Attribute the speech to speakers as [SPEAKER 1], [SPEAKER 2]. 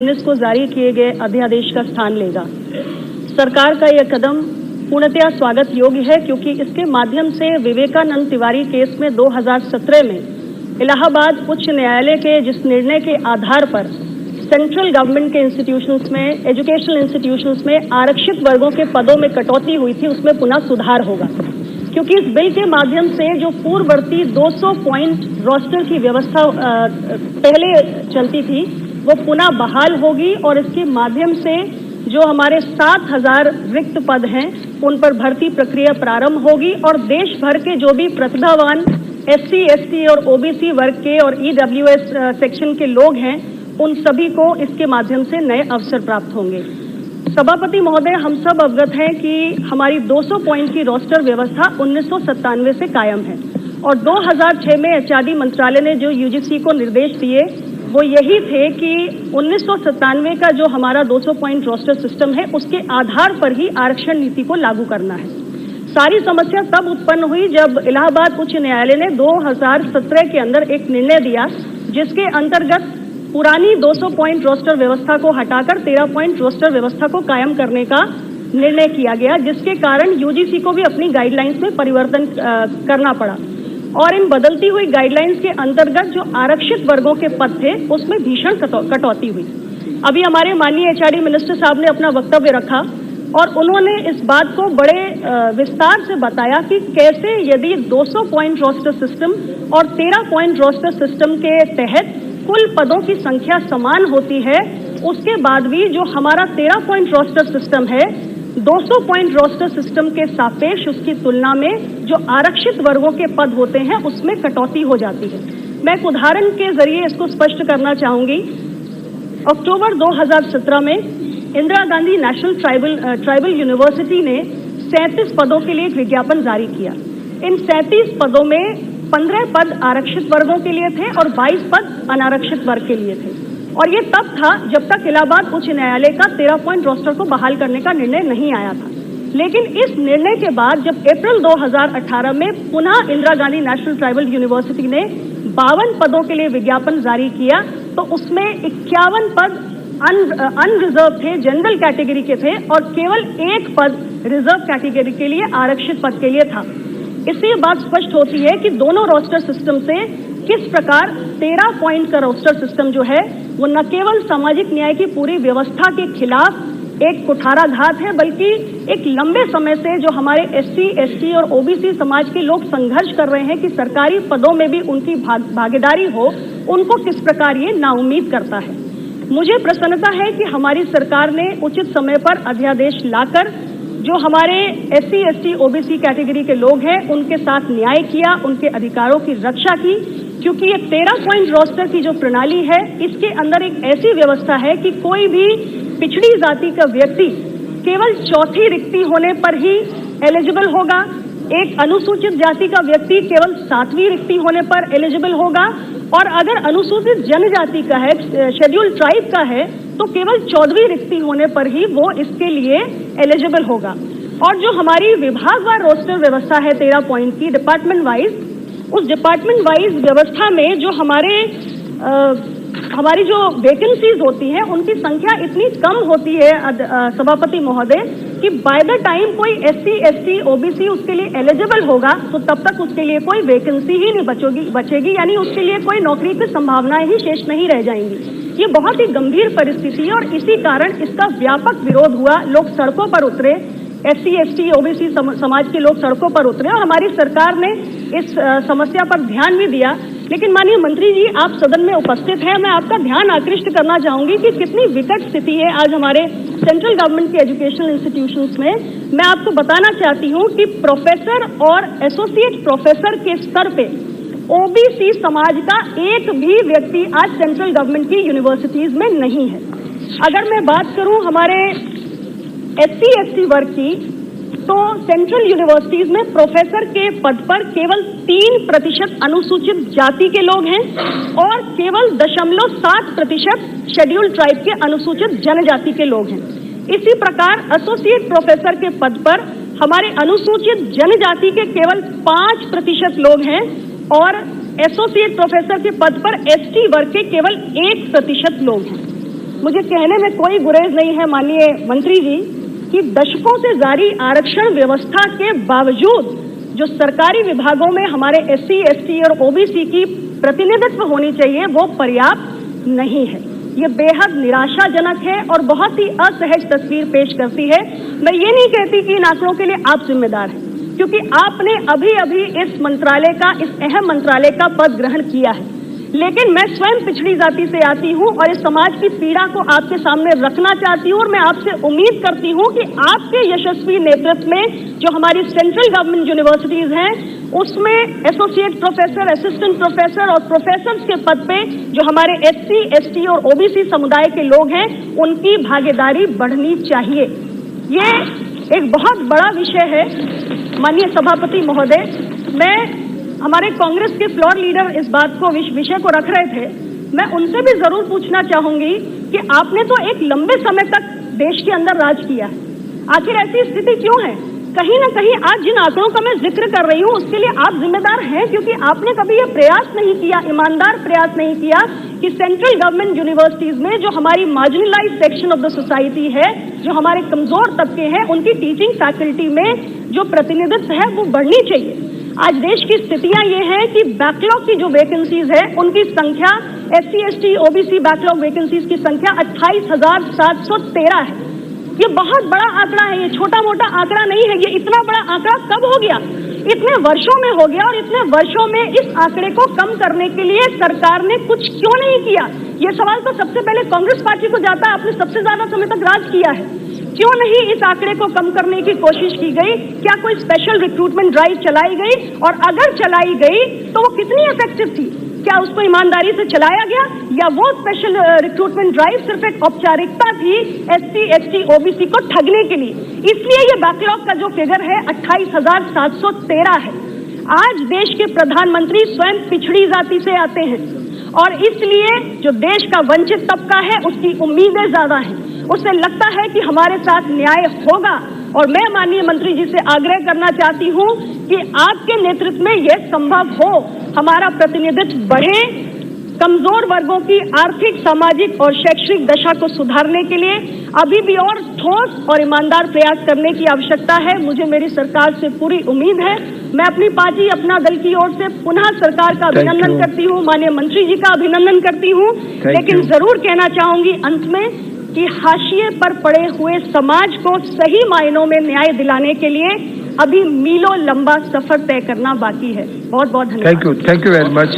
[SPEAKER 1] 19 को जारी किए गए अध्यादेश का स्थान लेगा। सरकार का यह कदम पूर्णतया स्वागत योग्य है, क्योंकि इसके माध्यम से विवेकानंद तिवारी केस में 2017 में इलाहाबाद उच्च न्यायालय के जिस निर्णय के आधार पर सेंट्रल गवर्नमेंट के इंस्टीट्यूशंस में, एजुकेशनल इंस्टीट्यूशंस में आरक्षित वर्गों के पदों में कटौती हुई थी, उसमें पुनः सुधार होगा। क्योंकि इस बिल के माध्यम से जो पूर्ववर्ती 200 पॉइंट रोस्टर की व्यवस्था पहले चलती थी, वो पुनः बहाल होगी और इसके माध्यम से जो हमारे 7000 रिक्त पद हैं, उन पर भर्ती प्रक्रिया प्रारंभ होगी और देश भर के जो भी प्रतिभावान SC, ST और OBC वर्ग के और EWS सेक्शन के लोग हैं, उन सभी को इसके माध्यम से नए अवसर प्राप्त होंगे। सभापति महोदय, हम सब अवगत हैं कि हमारी 200 पॉइंट की रोस्टर व्यवस्था 1997 से कायम है और 2006 में HRD मंत्रालय ने जो UGC को निर्देश दिए वो यही थे कि 1997 का जो हमारा 200 पॉइंट रोस्टर सिस्टम है, उसके आधार पर ही आरक्षण नीति को लागू करना है। सारी समस्या तब उत्पन्न हुई जब इलाहाबाद उच्च न्यायालय ने 2017 के अंदर एक निर्णय दिया, जिसके अंतर्गत पुरानी 200 पॉइंट रोस्टर व्यवस्था को हटाकर 13 पॉइंट रोस्टर व्यवस्था को कायम करने का निर्णय किया गया, जिसके कारण UGC को भी अपनी गाइडलाइंस में परिवर्तन करना पड़ा और इन बदलती हुई गाइडलाइंस के अंतर्गत जो आरक्षित वर्गों के पद थे, उसमें भीषण कटौती हुई। अभी हमारे माननीय HRD मिनिस्टर साहब ने अपना वक्तव्य रखा और उन्होंने इस बात को बड़े विस्तार से बताया कि कैसे यदि 200 पॉइंट रोस्टर सिस्टम और 13 पॉइंट रोस्टर सिस्टम के तहत कुल पदों की संख्या समान होती है, उसके बाद भी जो हमारा 13 पॉइंट रोस्टर सिस्टम है, 200 पॉइंट रोस्टर सिस्टम के सापेक्ष उसकी तुलना में जो आरक्षित वर्गों के पद होते हैं, उसमें कटौती हो जाती है। मैं एक उदाहरण के जरिए इसको स्पष्ट करना चाहूंगी। अक्टूबर 2017 में Indira Gandhi national tribal university ने 37 पदों के लिए एक विज्ञापन जारी किया। इन 37 पदों में 15 पद आरक्षित वर्गों के लिए थे और 22 पद अनारक्षित वर्ग के लिए थे और ये तब था जब तक इलाहाबाद उच्च न्यायालय का 13 पॉइंट रोस्टर को बहाल करने का निर्णय नहीं आया था। लेकिन इस निर्णय के बाद जब अप्रैल 2018 में पुनः Indira Gandhi national tribal university ने 52 पदों के लिए विज्ञापन जारी किया, तो उसमें 51 पद अनरिजर्व थे, जनरल कैटेगरी के थे और केवल 1 पद रिजर्व कैटेगरी के लिए, आरक्षित पद के लिए था। इससे बात स्पष्ट होती है कि दोनों रोस्टर सिस्टम से किस प्रकार 13 पॉइंट का रोस्टर सिस्टम जो है, वो न केवल सामाजिक न्याय की पूरी व्यवस्था के खिलाफ एक कुठाराघात है, बल्कि एक लंबे समय से जो हमारे SC, ST और OBC समाज के लोग संघर्ष कर रहे हैं कि सरकारी पदों में भी उनकी भागीदारी हो, उनको किस प्रकार ये नाउम्मीद करता है। मुझे प्रसन्नता है कि हमारी सरकार ने उचित समय पर अध्यादेश लाकर जो हमारे SC, ST, OBC कैटेगरी के लोग हैं, उनके साथ न्याय किया, उनके अधिकारों की रक्षा की, क्योंकि ये 13 पॉइंट रोस्टर की जो प्रणाली है, इसके अंदर एक ऐसी व्यवस्था है कि कोई भी पिछड़ी जाति का व्यक्ति केवल चौथी रिक्ति होने पर ही एलिजिबल होगा, एक अनुसूचित जाति का व्यक्ति केवल 7वीं रिक्ति होने पर एलिजिबल होगा और अगर अनुसूचित जनजाति का है, शेड्यूल ट्राइब का है, तो केवल 14वीं रिक्ति होने पर ही वो इसके लिए एलिजिबल होगा। और जो हमारी विभागवार रोस्टर व्यवस्था है 13 पॉइंट की, डिपार्टमेंट वाइज, उस डिपार्टमेंट वाइज व्यवस्था में जो हमारी जो वैकेंसीज होती हैं, उनकी संख्या इतनी कम होती है सभापति महोदय कि बाय द टाइम कोई SC, ST, OBC उसके लिए एलिजिबल होगा, तो तब तक उसके लिए कोई वैकेंसी ही नहीं बचेगी, यानी उसके लिए कोई नौकरी की संभावनाएं ही शेष नहीं रह जाएंगी। ये बहुत ही गंभीर परिस्थिति है और इसी कारण इसका व्यापक विरोध हुआ। लोग सड़कों पर उतरे, SC, ST, OBC समाज के लोग सड़कों पर उतरे और हमारी सरकार ने इस समस्या पर ध्यान भी दिया। लेकिन माननीय मंत्री जी, आप सदन में उपस्थित हैं, मैं आपका ध्यान आकृष्ट करना चाहूंगी कि कितनी विकट स्थिति है आज हमारे सेंट्रल गवर्नमेंट के एजुकेशनल इंस्टीट्यूशंस में। मैं आपको बताना चाहती हूं कि प्रोफेसर और एसोसिएट प्रोफेसर के स्तर पे OBC समाज का एक भी व्यक्ति आज सेंट्रल गवर्नमेंट की यूनिवर्सिटीज में नहीं है। अगर मैं बात करूं हमारे SC, ST वर्ग की, तो सेंट्रल यूनिवर्सिटीज में प्रोफेसर के पद पर केवल 3% अनुसूचित जाति के लोग हैं और केवल 0.7% शेड्यूल ट्राइब के अनुसूचित जनजाति के लोग हैं। इसी प्रकार एसोसिएट प्रोफेसर के पद पर हमारे अनुसूचित जनजाति के केवल 5% लोग हैं और एसोसिएट प्रोफेसर के पद पर ST वर्ग के केवल 1% लोग हैं। मुझे कहने में कोई गुरेज नहीं है माननीय मंत्री जी कि दशकों से जारी आरक्षण व्यवस्था के बावजूद जो सरकारी विभागों में हमारे SC, ST और OBC की प्रतिनिधित्व होनी चाहिए वो पर्याप्त नहीं है। ये बेहद निराशाजनक है और बहुत ही असहज तस्वीर पेश करती है। मैं ये नहीं कहती कि इन आंकड़ों के लिए आप जिम्मेदार हैं, क्योंकि आपने अभी अभी इस मंत्रालय का, इस अहम मंत्रालय का पद ग्रहण किया है, लेकिन मैं स्वयं पिछड़ी जाति से आती हूं और इस समाज की पीड़ा को आपके सामने रखना चाहती हूं और मैं आपसे उम्मीद करती हूं कि आपके यशस्वी नेतृत्व में जो हमारी सेंट्रल गवर्नमेंट यूनिवर्सिटीज हैं उसमें एसोसिएट प्रोफेसर, असिस्टेंट प्रोफेसर और प्रोफेसर के पद पे जो हमारे SC, ST और OBC समुदाय के लोग हैं उनकी भागीदारी बढ़नी चाहिए। ये एक बहुत बड़ा विषय है माननीय सभापति महोदय। मैं हमारे कांग्रेस के फ्लोर लीडर इस बात को विषय को रख रहे थे, मैं उनसे भी जरूर पूछना चाहूंगी कि आपने तो एक लंबे समय तक देश के अंदर राज किया है, आखिर ऐसी स्थिति क्यों है? कहीं ना कहीं आज जिन आंकड़ों का मैं जिक्र कर रही हूं उसके लिए आप जिम्मेदार हैं, क्योंकि आपने कभी यह प्रयास नहीं किया, ईमानदार प्रयास नहीं किया कि सेंट्रल गवर्नमेंट यूनिवर्सिटीज में जो हमारी marginalised section of the society है, जो हमारे कमजोर तबके हैं, उनकी टीचिंग फैकल्टी में जो प्रतिनिधित्व है वो बढ़नी चाहिए। आज देश की स्थितियां ये हैं कि बैकलॉग की जो वैकेंसीज है उनकी संख्या SC, ST, OBC backlog vacancies की संख्या 28,713 है। ये बहुत बड़ा आंकड़ा है, ये छोटा मोटा आंकड़ा नहीं है। ये इतना बड़ा आंकड़ा कब हो गया? इतने वर्षों में हो गया, और इतने वर्षों में इस आंकड़े को कम करने के लिए सरकार ने कुछ क्यों नहीं किया? ये सवाल तो सबसे पहले कांग्रेस पार्टी को जाता है, आपने सबसे ज्यादा समय तक राज किया है। क्यों नहीं इस आंकड़े को कम करने की कोशिश की गई? क्या कोई स्पेशल रिक्रूटमेंट ड्राइव चलाई गई? और अगर चलाई गई तो वो कितनी इफेक्टिव थी? क्या उसको ईमानदारी से चलाया गया, या वो स्पेशल रिक्रूटमेंट ड्राइव सिर्फ एक औपचारिकता थी SC, ST, OBC को ठगने के लिए? इसलिए ये बैकलॉग का जो फिगर है 28,713 है। आज देश के प्रधानमंत्री स्वयं पिछड़ी जाति से आते हैं और इसलिए जो देश का वंचित तबका है उसकी उम्मीदें ज्यादा हैं, उसे लगता है कि हमारे साथ न्याय होगा। और मैं माननीय मंत्री जी से आग्रह करना चाहती हूं कि आपके नेतृत्व में यह संभव हो, हमारा प्रतिनिधित्व बढ़े, कमजोर वर्गों की आर्थिक, सामाजिक और शैक्षणिक दशा को सुधारने के लिए अभी भी और ठोस और ईमानदार प्रयास करने की आवश्यकता है। मुझे मेरी सरकार से पूरी उम्मीद है। मैं अपनी पार्टी, अपना दल की ओर से पुनः सरकार का अभिनंदन करती हूँ, माननीय मंत्री जी का अभिनंदन करती हूँ, लेकिन जरूर कहना चाहूंगी अंत में कि हाशिए पर पड़े हुए समाज को सही मायनों में न्याय दिलाने के लिए अभी मीलों लंबा सफर तय करना बाकी है। बहुत बहुत धन्यवाद।
[SPEAKER 2] Thank you very much.